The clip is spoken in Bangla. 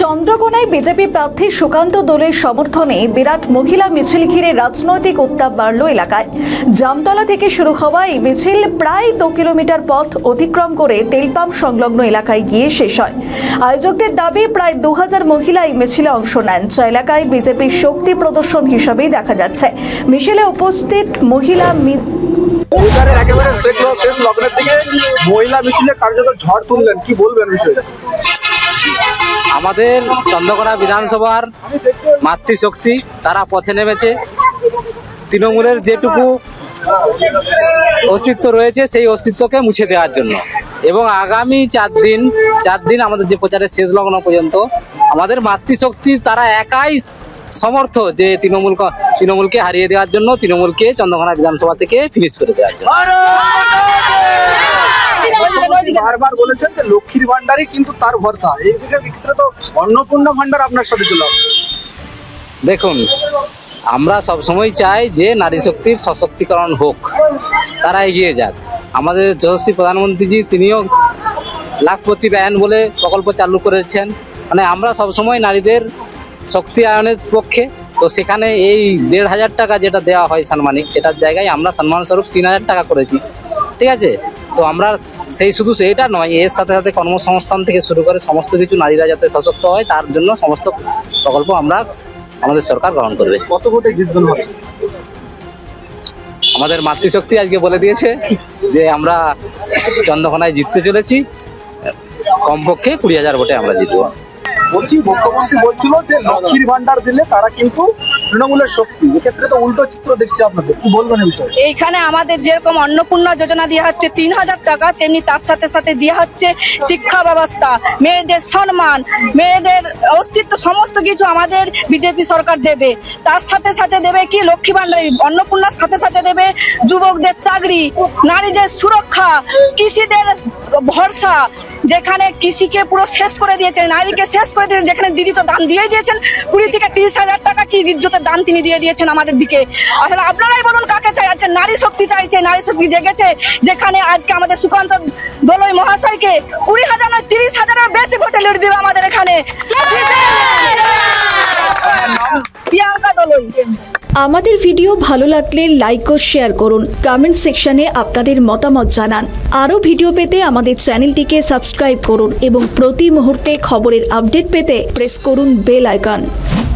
চন্দ্রকোনায় বিজেপি প্রার্থী সুকান্ত দোলের সমর্থনে বিরাট মহিলা মিছিল ঘিরে রাজনৈতিক উত্তাপ বাড়ল এলাকায়। জামতলা থেকে শুরু হওয়া এই মিছিল প্রায় 2 কিলোমিটার পথ অতিক্রম করে তেলপাম্প সংলগ্ন এলাকায় গিয়ে শেষ হয়। আয়োজকদের দাবি প্রায় 2000 মহিলা এই মিছিলে অংশ নেন, যা এলাকায় বিজেপির শক্তি প্রদর্শন হিসেবেই দেখা যাচ্ছে। মিছিলে উপস্থিত মহিলা একেবারে শেষ লগ্নের দিকে মহিলা মিছিলে কার্যত ঝড় তুললেন, কি বলবেন বিষয়ে? আমাদের চন্দ্রকোনা বিধানসভার মাতৃশক্তি তারা পথে নেমেছে। তৃণমূলের যেটুকু অস্তিত্ব রয়েছে সেই অস্তিত্বকে মুছে দেওয়ার জন্য, এবং আগামী 4 দিন আমাদের যে প্রচারের শেষ লগ্ন পর্যন্ত আমাদের মাতৃশক্তি তারা একাই সমর্থ যে তৃণমূলকে হারিয়ে দেওয়ার জন্য, তৃণমূলকে চন্দ্রকোনা বিধানসভা থেকে ফিনিশ করে দেওয়ার জন্য। বারবার বলেছেন যে লক্ষ্মীর ভান্ডারই কিন্তু তার ভরসা, এই ক্ষেত্রে তো অন্নপূর্ণা ভান্ডার আপনার সাথে চলে আসবে। দেখুন, আমরা সবসময় চাই যে নারী শক্তির সশক্তিকরণ হোক, তারা এগিয়ে যাক। আমাদের যশস্বী প্রধানমন্ত্রীজি তিনিও লাখপতি ব্যয়ন বলে প্রকল্প চালু করেছেন। মানে আমরা সবসময় নারীদের শক্তি আয়নের পক্ষে। তো সেখানে এই 1500 টাকা যেটা দেওয়া হয় সাম্মানিক, সেটার জায়গায় আমরা সম্মানস্বরূপ 3000 টাকা করেছি। ঠিক আছে, তো আমরা শুধু সেইটা নয়, এর সাথে সাথে কর্মসংস্থান থেকে শুরু করে সমস্ত কিছু নারীরা যাতে সশক্ত হয় তার জন্য সমস্ত প্রকল্প আমাদের সরকার গ্রহণ করবে। কত ভোটে জিতবেন? আমাদের মাতৃশক্তি আজকে বলে দিয়েছে যে আমরা চন্দ্রকোনায় জিততে চলেছি, কমপক্ষে 20,000 ভোটে আমরা জিতবো। বলছি, মুখ্যমন্ত্রী বলছিল যে লক্ষ্মীর ভান্ডার দিলে তারা কিন্তু তৃণমূলের শক্তি, এক্ষেত্রে তো উল্টো চিত্র দেখছি আপনাদের, কি বলবেন এই বিষয়ে? এইখানে আমাদের যেরকম অন্নপূর্ণা যোজনা দেওয়া হচ্ছে 3000 টাকা, তেমনি তার সাথে সাথে দেওয়া হচ্ছে শিক্ষা ব্যবস্থা, মেয়েদের সম্মান, মেয়েদের অস্তিত্ব, সমস্ত কিছু আমাদের বিজেপি সরকার দেবে। তার সাথে সাথে দেবে কি লক্ষ্মী ভান্ডার, অন্নপূর্ণার সাথে সাথে দেবে যুবকদের চাকরি, নারীদের সুরক্ষা, কৃষিদের ভরসা, যেখানে কৃষিকে পুরো শেষ করে দিয়েছেন, নারীকে শেষ করে দিয়েছেন। যেখানে দিদি তো দান দিয়ে দিয়েছেন 20 থেকে 30,000 টাকা, কি ইজ্জতের দান তিনি দিয়ে দিয়েছেন আমাদের দিকে। আসলে আপনারাই বলুন কাকে চাই? আজকে নারী শক্তি চাইছে, নারী শক্তি জেগেছে, যেখানে আজকে আমাদের সুকান্ত দোলই মহাশয়কে 20,000 নয় 30,000-এর বেশি ভোটে লিড দিবে আমাদের এখানে। প্রিয়াঙ্কা দোলই। আমাদের ভিডিও ভালো লাগলে লাইক ও শেয়ার করুন, কমেন্ট সেকশনে আপনাদের মতামত জানান। আরও ভিডিও পেতে আমাদের চ্যানেলটিকে সাবস্ক্রাইব করুন এবং প্রতি মুহূর্তে খবরের আপডেট পেতে প্রেস করুন বেল আইকন।